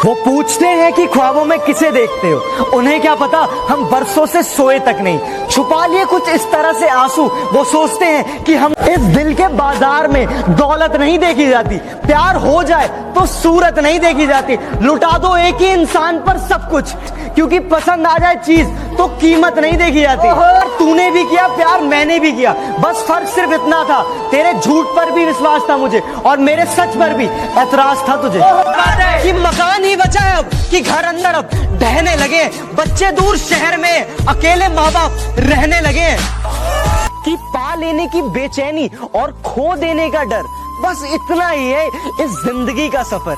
वो पूछते हैं कि ख्वाबों में किसे देखते हो, उन्हें क्या पता हम बरसों से सोए तक नहीं। छुपा लिए कुछ इस तरह से आंसू, वो सोचते हैं कि हम इस दिल के बाजार में दौलत नहीं देखी जाती, प्यार हो जाए तो सूरत नहीं देखी जाती। लुटा दो एक ही इंसान पर सब कुछ, क्योंकि पसंद आ जाए चीज तो कीमत नहीं देखी जाती। तूने भी किया प्यार, मैंने भी किया, बस फर्क सिर्फ इतना था, तेरे झूठ पर भी विश्वास था मुझे और मेरे सच पर भी एतराज था तुझे। कि मकान ही बचा है अब, कि घर अंदर अब ढहने लगे, बच्चे दूर शहर में अकेले माँ बाप रहने लगे, कि पा लेने की बेचैनी और खो देने का डर, बस इतना ही है इस जिंदगी का सफर।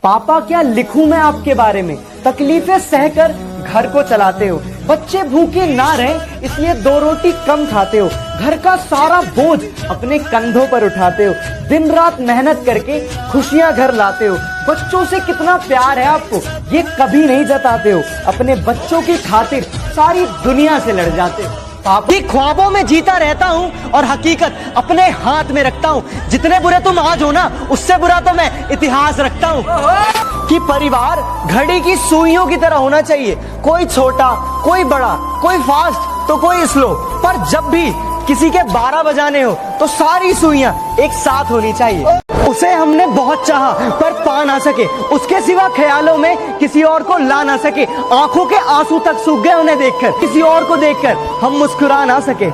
पापा क्या लिखूं मैं आपके बारे में, तकलीफें सहकर घर को चलाते हो, बच्चे भूखे ना रहे इसलिए 2 रोटी कम खाते हो, घर का सारा बोझ अपने कंधों पर उठाते हो, दिन रात मेहनत करके खुशियां घर लाते हो, बच्चों से कितना प्यार है आपको ये कभी नहीं जताते हो, अपने बच्चों की खातिर सारी दुनिया से लड़ जाते हो। आपकी ख्वाबों में जीता रहता हूँ और हकीकत अपने हाथ में रखता हूँ, जितने बुरे तुम आज हो ना उससे बुरा तो मैं इतिहास रखता हूँ। कि परिवार घड़ी की सुइयों की तरह होना चाहिए, कोई छोटा कोई बड़ा, कोई फास्ट तो कोई स्लो, पर जब भी किसी के 12 बजाने हो तो सारी सुइयां एक साथ होनी चाहिए। उसे हमने बहुत चाहा पर पा ना सके, उसके सिवा ख्यालों में किसी और को ला ना सके, आंखों के आंसू तक सूख गए उन्हें देखकर, किसी और को देखकर हम मुस्कुरा ना सके।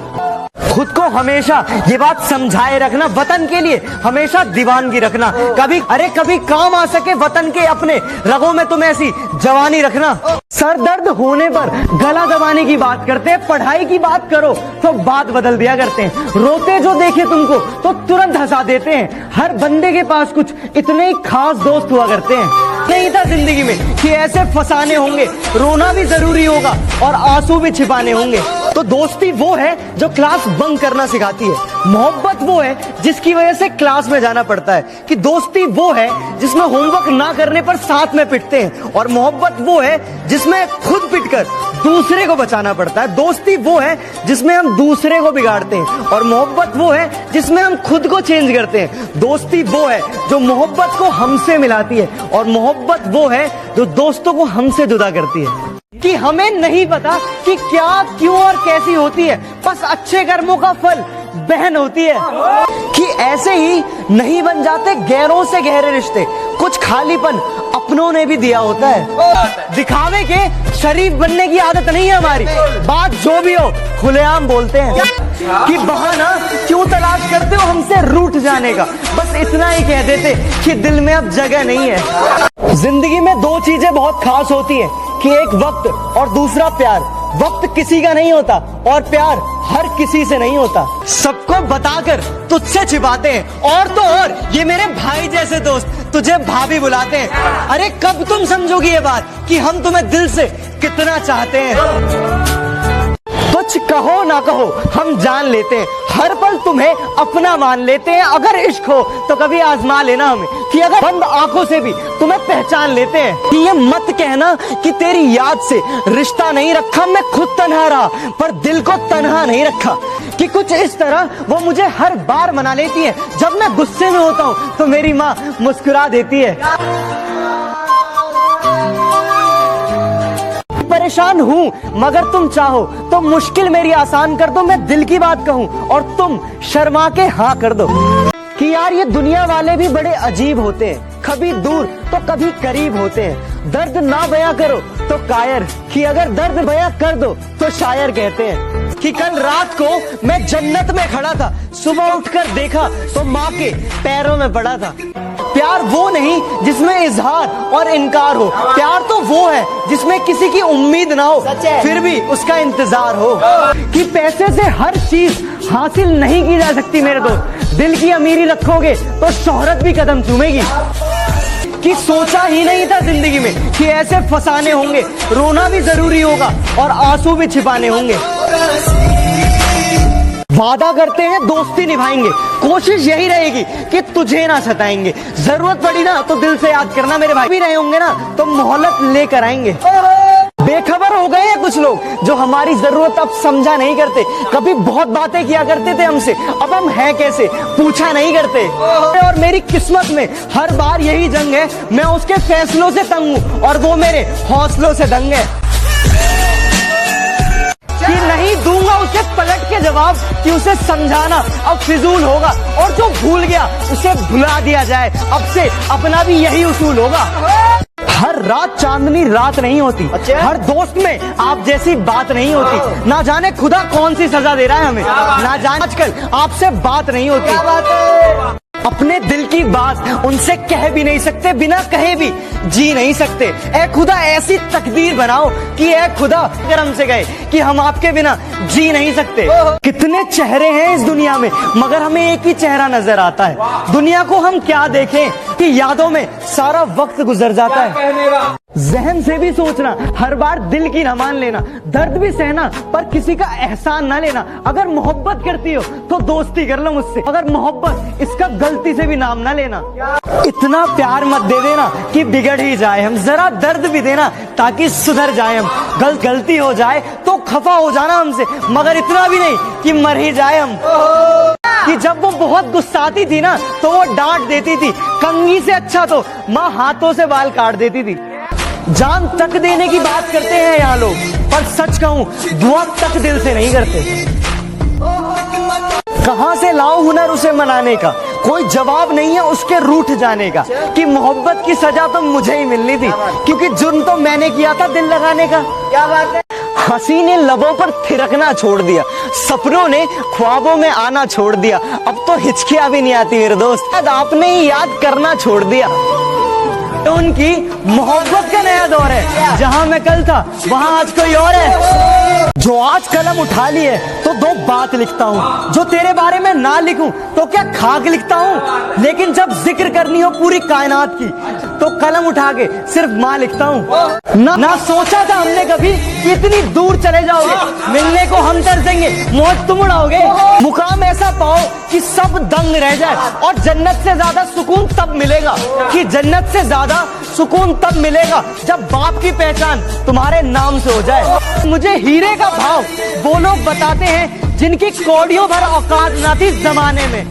खुद को हमेशा ये बात समझाए रखना, वतन के लिए हमेशा दीवानगी रखना, कभी काम आ सके वतन के अपने, रगों में तुम ऐसी जवानी रखना। सर दर्द होने पर गला दबाने की बात करते हैं, पढ़ाई की बात करो तो बात बदल दिया करते हैं, रोते जो देखे तुमको तो तुरंत हंसा देते हैं। हर बंदे के पास कुछ इतने ही खास दोस्त हुआ करते हैं। नहीं था जिंदगी में कि ऐसे फसाने होंगे, रोना भी जरूरी होगा और आंसू भी छिपाने होंगे। तो दोस्ती वो है जो क्लास बंक करना सिखाती है, मोहब्बत वो है जिसकी वजह से क्लास में जाना पड़ता है, कि दोस्ती वो है जिसमें होमवर्क ना करने पर साथ में पिटते हैं, और मोहब्बत वो है जिसमें खुद पिटकर दूसरे को बचाना पड़ता है। दोस्ती वो है जिसमें हम दूसरे को बिगाड़ते हैं, और मोहब्बत वो है जिसमें हम खुद को चेंज करते हैं। दोस्ती वो है जो मोहब्बत को हमसे मिलाती है, और मोहब्बत वो है जो दोस्तों को हमसे जुदा करती है। कि हमें नहीं पता कि क्या क्यों और कैसी होती है, बस अच्छे कर्मों का फल बहन होती है। कि ऐसे ही नहीं बन जाते गैरों से गहरे रिश्ते, कुछ खालीपन अपनों ने भी दिया होता है। दिखावे के शरीफ बनने की आदत नहीं है हमारी, बात जो भी हो खुलेआम बोलते हैं। कि बहाना क्यों तलाश करते हो हमसे रूठ जाने का, बस इतना ही कह देते कि दिल में अब जगह नहीं है। जिंदगी में 2 चीजें बहुत खास होती हैं, कि एक वक्त और दूसरा प्यार। वक्त किसी का नहीं होता और प्यार हर किसी से नहीं होता, सबको बताकर तुझसे छिपाते हैं, और तो और ये मेरे भाई जैसे दोस्त तुझे भाभी बुलाते हैं। अरे कब तुम समझोगी ये बात कि हम तुम्हें दिल से कितना चाहते हैं। कुछ कहो ना कहो हम जान लेते हैं, हर पल तुम्हें अपना मान लेते हैं। अगर इश्क हो तो कभी आजमा लेना हमें, कि अगर बंद आंखों से भी तुम्हें पहचान लेते हैं। कि ये मत कहना कि तेरी याद से रिश्ता नहीं रखा, मैं खुद तन्हा रहा पर दिल को तन्हा नहीं रखा। कि कुछ इस तरह वो मुझे हर बार मना लेती है, जब मैं गुस्से में होता हूँ तो मेरी माँ मुस्कुरा देती है। परेशान हूँ मगर तुम चाहो तो मुश्किल मेरी आसान कर दो, मैं दिल की बात कहूँ और तुम शर्मा के हाँ कर दो। कि यार ये दुनिया वाले भी बड़े अजीब होते हैं, कभी दूर तो कभी करीब होते हैं। दर्द ना बयां करो तो कायर, कि अगर दर्द बयां कर दो तो शायर कहते हैं। कि कल रात को मैं जन्नत में खड़ा था, सुबह उठकर देखा तो माँ के पैरों में पड़ा था। प्यार वो नहीं जिसमें इजहार और इनकार हो, प्यार तो वो है जिसमें किसी की उम्मीद ना हो फिर भी उसका इंतजार हो। कि पैसे से हर चीज हासिल नहीं की जा सकती मेरे दोस्त, दिल की अमीरी रखोगे तो शोहरत भी कदम चूमेगी। कि सोचा ही नहीं था जिंदगी में कि ऐसे फसाने होंगे, रोना भी जरूरी होगा और आंसू भी छिपाने होंगे। वादा करते हैं दोस्ती निभाएंगे, कोशिश यही रहेगी कि तुझे ना सताएंगे, जरूरत पड़ी ना तो दिल से याद करना, मेरे भाई भी रहे होंगे ना तो मोहलत लेकर आएंगे। बेखबर हो गए हैं कुछ लोग जो हमारी जरूरत अब समझा नहीं करते। कभी बहुत बातें किया करते थे हमसे, अब हम हैं कैसे पूछा नहीं करते। और मेरी किस्मत में हर बार यही जंग है, मैं उसके फैसलों से तंग हूँ और वो मेरे हौसलों से दंग है। कि नहीं दूंगा उसे पलट के जवाब कि उसे समझाना अब फिजूल होगा, और जो भूल गया उसे भुला दिया जाए। अब से अपना भी यही उसूल होगा। हर रात चांदनी रात नहीं होती, हर दोस्त में आप जैसी बात नहीं होती। ना जाने खुदा कौन सी सजा दे रहा है हमें, ना जाने आजकल आपसे बात नहीं होती। अपने दिल की बात उनसे कह भी नहीं सकते, बिना कहे भी जी नहीं सकते। ऐ खुदा ऐसी तकदीर बनाओ कि ऐ खुदा अगर हमसे गए कि हम आपके बिना जी नहीं सकते। कितने चेहरे हैं इस दुनिया में, मगर हमें एक ही चेहरा नजर आता है। दुनिया को हम क्या देखें कि यादों में सारा वक्त गुजर जाता है। जहन से भी सोचना, हर बार दिल की न मान लेना, दर्द भी सहना पर किसी का एहसान न लेना। अगर मोहब्बत करती हो तो दोस्ती कर लो मुझसे, अगर मोहब्बत इसका गलती से भी नाम ना लेना। इतना प्यार मत दे देना कि बिगड़ ही जाए हम, जरा दर्द भी देना ताकि सुधर जाए हम। गलती हो जाए तो खफा हो जाना हमसे, मगर इतना भी नहीं कि मर ही जाए हम। कि जब वो बहुत गुस्साती थी ना तो वो डांट देती थी, कंघी से अच्छा तो माँ हाथों से बाल काट देती थी। जान तक देने की बात करते हैं यहाँ लोग, पर सच कहूँ दुआ तक दिल से नहीं करते। कहाँ से लाऊं हुनर उसे मनाने का, कोई जवाब नहीं है उसके रूठ जाने का। कि मोहब्बत की सजा तो मुझे ही मिलनी थी, क्योंकि जुर्म तो मैंने किया था दिल लगाने का। क्या बात है। हंसी ने लबों पर थिरकना छोड़ दिया, सपनों ने ख्वाबों में आना छोड़ दिया। अब तो हिचकियां भी नहीं आती मेरे दोस्त, आपने ही याद करना छोड़ दिया। तो उनकी मोहब्बत का नया दौर है, जहां मैं कल था वहां आज कोई और है। जो आज कलम उठा ली है तो दो बात लिखता हूँ, जो तेरे बारे में ना लिखूं तो क्या खाक लिखता हूँ। लेकिन जब जिक्र करनी हो पूरी कायनात की तो कलम उठा के सिर्फ माँ लिखता हूँ। ना सोचा था हमने कभी कि इतनी दूर चले जाओगे, मिलने को हम तरसेंगे मौज तुम उड़ाओगे। मुकाम ऐसा पाओ कि सब दंग रह जाए, और जन्नत से ज्यादा सुकून तब मिलेगा, कि जन्नत से ज्यादा सुकून तब मिलेगा जब बाप की पहचान तुम्हारे नाम से हो जाए। मुझे हीरे का भाव वो लोग बताते हैं जिनकी कौड़ियों भर औकात ना थी जमाने में,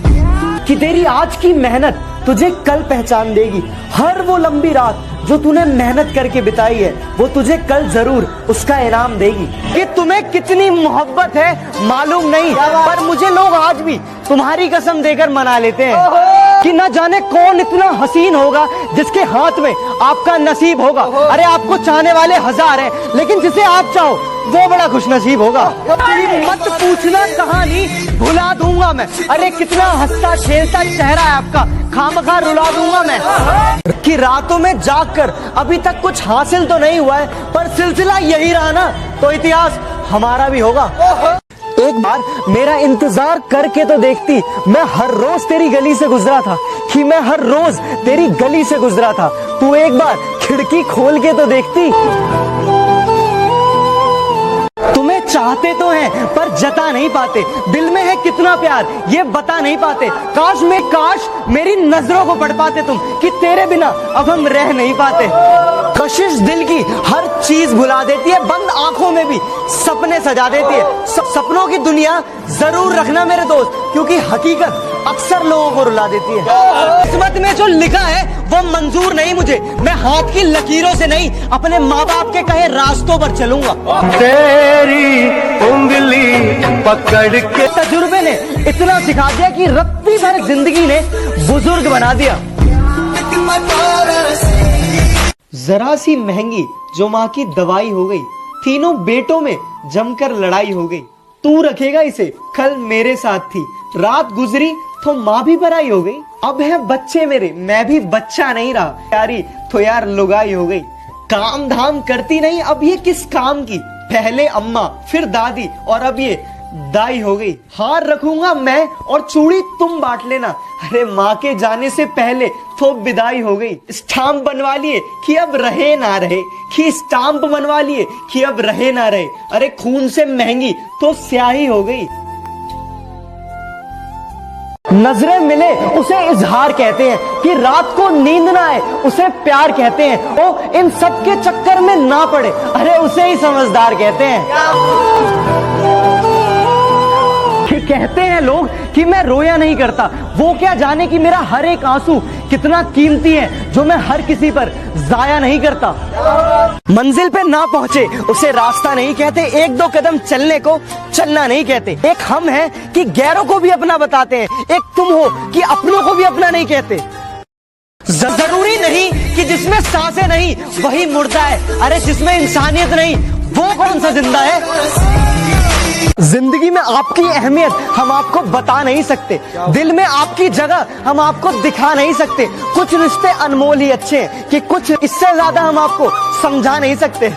कि तेरी आज की मेहनत तुझे कल पहचान देगी। हर वो लंबी रात जो तूने मेहनत करके बिताई है वो तुझे कल जरूर उसका इनाम देगी। कि तुम्हें कितनी मोहब्बत है मालूम नहीं, पर मुझे लोग आज भी तुम्हारी कसम देकर मना लेते हैं। कि न जाने कौन इतना हसीन होगा जिसके हाथ में आपका नसीब होगा। अरे आपको चाहने वाले हजार हैं, लेकिन जिसे आप चाहो वो बड़ा खुशनसीब होगा। मत पूछना कहानी भुला दूंगा मैं, अरे कितना हंसता खेलता चेहरा है आपका, खामखा रुला दूंगा मैं। कि रातों में जागकर अभी तक कुछ हासिल तो नहीं हुआ है, पर सिलसिला यही रहा ना तो इतिहास हमारा भी होगा। एक बार मेरा इंतजार करके तो देखती, मैं हर रोज तेरी गली से गुजरा था, कि मैं हर रोज तेरी गली से गुजरा था। तू एक बार खिड़की खोल के तो देखती। तुम्हें चाहते तो हैं पर जता नहीं पाते, दिल में है कितना प्यार ये बता नहीं पाते। काश मेरी नजरों को पढ़ पाते तुम, कि तेरे बिना अब हम रह नहीं पाते। कशिश दिल की हर चीज भुला देती है, बंद आंखों में भी सपने सजा देती है। सपनों की दुनिया जरूर रखना मेरे दोस्त, क्योंकि हकीकत अक्सर लोगों को रुला देती है। किस्मत में जो लिखा है वो मंजूर नहीं मुझे, मैं हाथ की लकीरों से नहीं अपने माँ बाप के कहे रास्तों पर चलूंगा। तेरी उंगली पकड़ के तजुर्बे ने इतना सिखा दिया कि रत्ती भर जिंदगी ने बुजुर्ग बना दिया। जरा सी महंगी जो माँ की दवाई हो गई, तीनों बेटों में जमकर लड़ाई हो गई। तू रखेगा इसे कल मेरे साथ थी, रात गुजरी तो माँ भी पराई हो गई। अब है बच्चे मेरे, मैं भी बच्चा नहीं रहा, यारी तो यार लुगाई हो गई। काम धाम करती नहीं अब ये किस काम की, पहले अम्मा फिर दादी और अब ये दाई हो गई। हार रखूंगा मैं और चूड़ी तुम बांट लेना, अरे माँ के जाने से पहले तो विदाई हो गई। स्टाम्प बनवा लिए कि अब रहे ना रहे, कि स्टाम्प बनवा लिए कि अब रहे ना रहे, अरे खून से महंगी तो स्याही हो गई। नजरें मिले उसे इजहार कहते हैं, कि रात को नींद ना आए उसे प्यार कहते हैं, वो इन सब के चक्कर में ना पड़े अरे उसे ही समझदार कहते हैं। कि कहते हैं लोग कि मैं रोया नहीं करता, वो क्या जाने कि मेरा हर एक आंसू कितना कीमती है जो मैं हर किसी पर जाया नहीं करता। मंजिल पे ना पहुंचे उसे रास्ता नहीं कहते, एक दो कदम चलने को चलना नहीं कहते। एक हम हैं कि गैरों को भी अपना बताते हैं, एक तुम हो कि अपनों को भी अपना नहीं कहते। जरूरी नहीं कि जिसमें सांसें नहीं वही मुर्दा है, अरे जिसमें इंसानियत नहीं वो कौन सा जिंदा है। जिंदगी में आपकी अहमियत हम आपको बता नहीं सकते, दिल में आपकी जगह हम आपको दिखा नहीं सकते। कुछ रिश्ते अनमोल ही अच्छे हैं कि कुछ इससे ज्यादा हम आपको समझा नहीं सकते।